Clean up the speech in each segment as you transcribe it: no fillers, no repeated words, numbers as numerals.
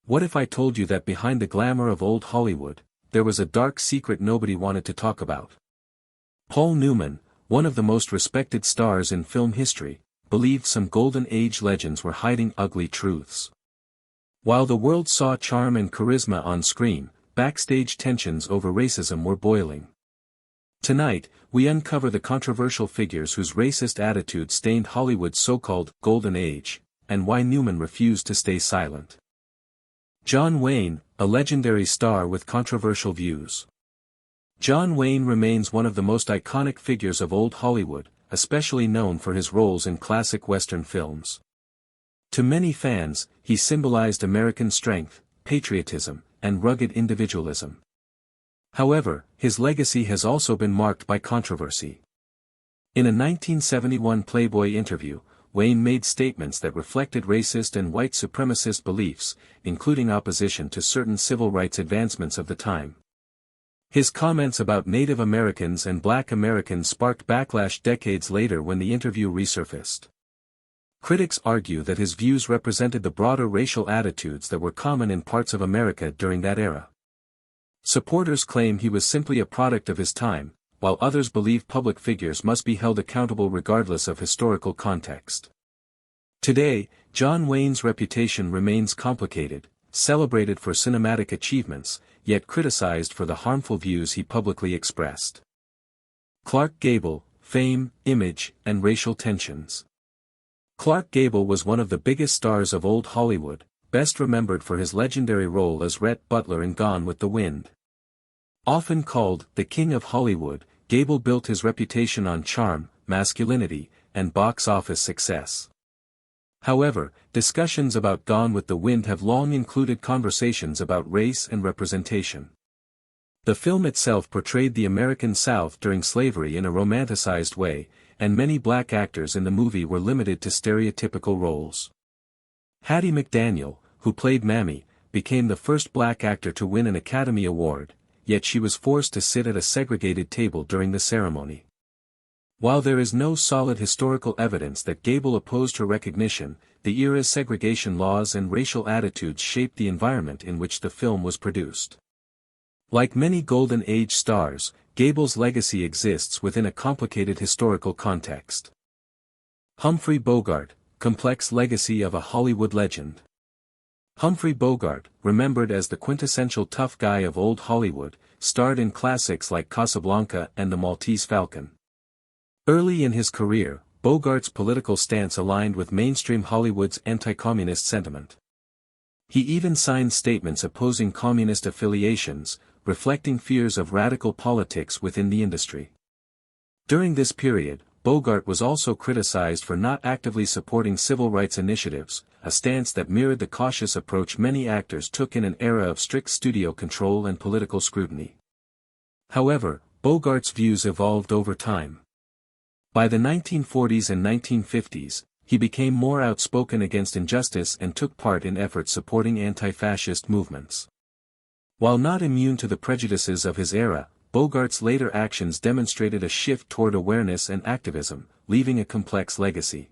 What if I told you that behind the glamour of old Hollywood, there was a dark secret nobody wanted to talk about? Paul Newman, one of the most respected stars in film history, believed some golden age legends were hiding ugly truths. While the world saw charm and charisma on screen, backstage tensions over racism were boiling. Tonight, we uncover the controversial figures whose racist attitudes stained Hollywood's so-called golden age, and why Newman refused to stay silent. John Wayne, a legendary star with controversial views. John Wayne remains one of the most iconic figures of old Hollywood, especially known for his roles in classic Western films. To many fans, he symbolized American strength, patriotism, and rugged individualism. However, his legacy has also been marked by controversy. In a 1971 Playboy interview, Wayne made statements that reflected racist and white supremacist beliefs, including opposition to certain civil rights advancements of the time. His comments about Native Americans and Black Americans sparked backlash decades later when the interview resurfaced. Critics argue that his views represented the broader racial attitudes that were common in parts of America during that era. Supporters claim he was simply a product of his time, while others believe public figures must be held accountable regardless of historical context. Today, John Wayne's reputation remains complicated, celebrated for cinematic achievements, yet criticized for the harmful views he publicly expressed. Clark Gable, fame, image, and racial tensions. Clark Gable was one of the biggest stars of old Hollywood, best remembered for his legendary role as Rhett Butler in Gone with the Wind. Often called the King of Hollywood, Gable built his reputation on charm, masculinity, and box office success. However, discussions about Gone with the Wind have long included conversations about race and representation. The film itself portrayed the American South during slavery in a romanticized way, and many black actors in the movie were limited to stereotypical roles. Hattie McDaniel, who played Mammy, became the first black actor to win an Academy Award, yet she was forced to sit at a segregated table during the ceremony. While there is no solid historical evidence that Gable opposed her recognition, the era's segregation laws and racial attitudes shaped the environment in which the film was produced. Like many Golden Age stars, Gable's legacy exists within a complicated historical context. Humphrey Bogart, complex legacy of a Hollywood legend. Humphrey Bogart, remembered as the quintessential tough guy of old Hollywood, starred in classics like Casablanca and The Maltese Falcon. Early in his career, Bogart's political stance aligned with mainstream Hollywood's anti-communist sentiment. He even signed statements opposing communist affiliations, reflecting fears of radical politics within the industry. During this period, Bogart was also criticized for not actively supporting civil rights initiatives, a stance that mirrored the cautious approach many actors took in an era of strict studio control and political scrutiny. However, Bogart's views evolved over time. By the 1940s and 1950s, he became more outspoken against injustice and took part in efforts supporting anti-fascist movements. While not immune to the prejudices of his era, Bogart's later actions demonstrated a shift toward awareness and activism, leaving a complex legacy.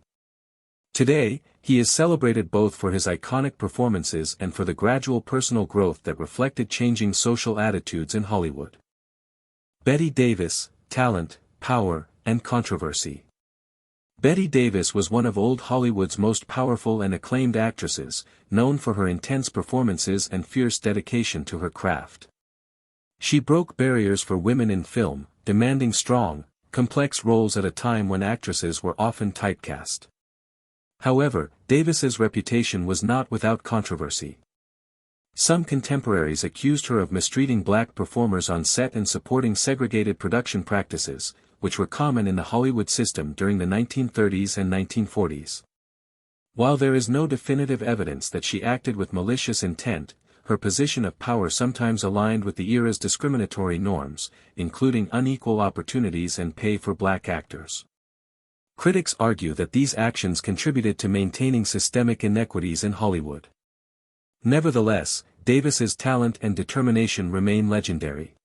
Today, he is celebrated both for his iconic performances and for the gradual personal growth that reflected changing social attitudes in Hollywood. Bette Davis, talent, power, and controversy. Bette Davis was one of old Hollywood's most powerful and acclaimed actresses, known for her intense performances and fierce dedication to her craft. She broke barriers for women in film, demanding strong, complex roles at a time when actresses were often typecast. However, Davis's reputation was not without controversy. Some contemporaries accused her of mistreating black performers on set and supporting segregated production practices, which were common in the Hollywood system during the 1930s and 1940s. While there is no definitive evidence that she acted with malicious intent, her position of power sometimes aligned with the era's discriminatory norms, including unequal opportunities and pay for black actors. Critics argue that these actions contributed to maintaining systemic inequities in Hollywood. Nevertheless, Davis's talent and determination remain legendary.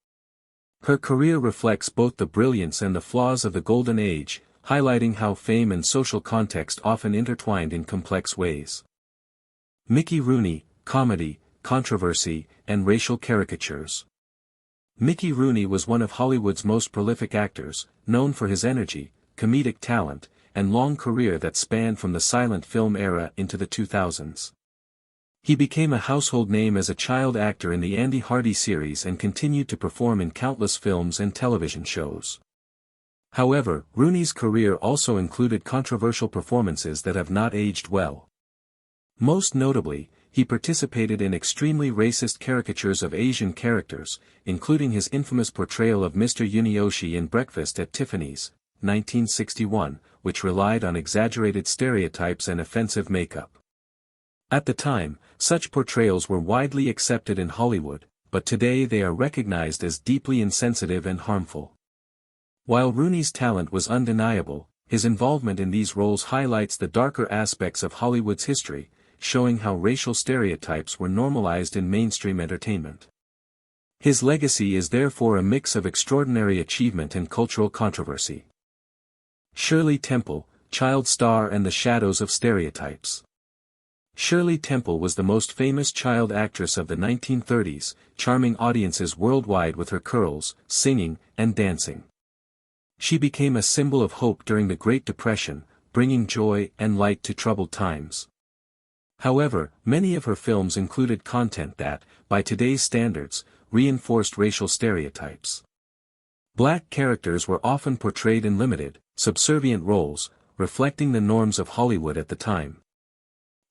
Her career reflects both the brilliance and the flaws of the Golden Age, highlighting how fame and social context often intertwined in complex ways. Mickey Rooney, comedy, controversy, and racial caricatures. Mickey Rooney was one of Hollywood's most prolific actors, known for his energy, comedic talent, and long career that spanned from the silent film era into the 2000s. He became a household name as a child actor in the Andy Hardy series and continued to perform in countless films and television shows. However, Rooney's career also included controversial performances that have not aged well. Most notably, he participated in extremely racist caricatures of Asian characters, including his infamous portrayal of Mr. Yunioshi in Breakfast at Tiffany's, 1961, which relied on exaggerated stereotypes and offensive makeup. At the time, such portrayals were widely accepted in Hollywood, but today they are recognized as deeply insensitive and harmful. While Rooney's talent was undeniable, his involvement in these roles highlights the darker aspects of Hollywood's history, showing how racial stereotypes were normalized in mainstream entertainment. His legacy is therefore a mix of extraordinary achievement and cultural controversy. Shirley Temple, child star and the shadows of stereotypes. Shirley Temple was the most famous child actress of the 1930s, charming audiences worldwide with her curls, singing, and dancing. She became a symbol of hope during the Great Depression, bringing joy and light to troubled times. However, many of her films included content that, by today's standards, reinforced racial stereotypes. Black characters were often portrayed in limited, subservient roles, reflecting the norms of Hollywood at the time.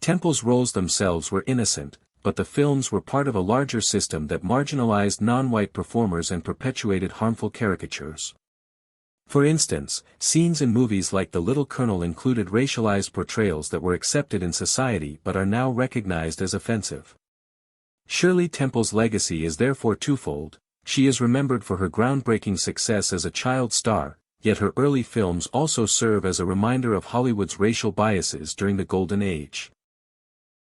Temple's roles themselves were innocent, but the films were part of a larger system that marginalized non-white performers and perpetuated harmful caricatures. For instance, scenes in movies like The Little Colonel included racialized portrayals that were accepted in society but are now recognized as offensive. Shirley Temple's legacy is therefore twofold. She is remembered for her groundbreaking success as a child star, yet her early films also serve as a reminder of Hollywood's racial biases during the Golden Age.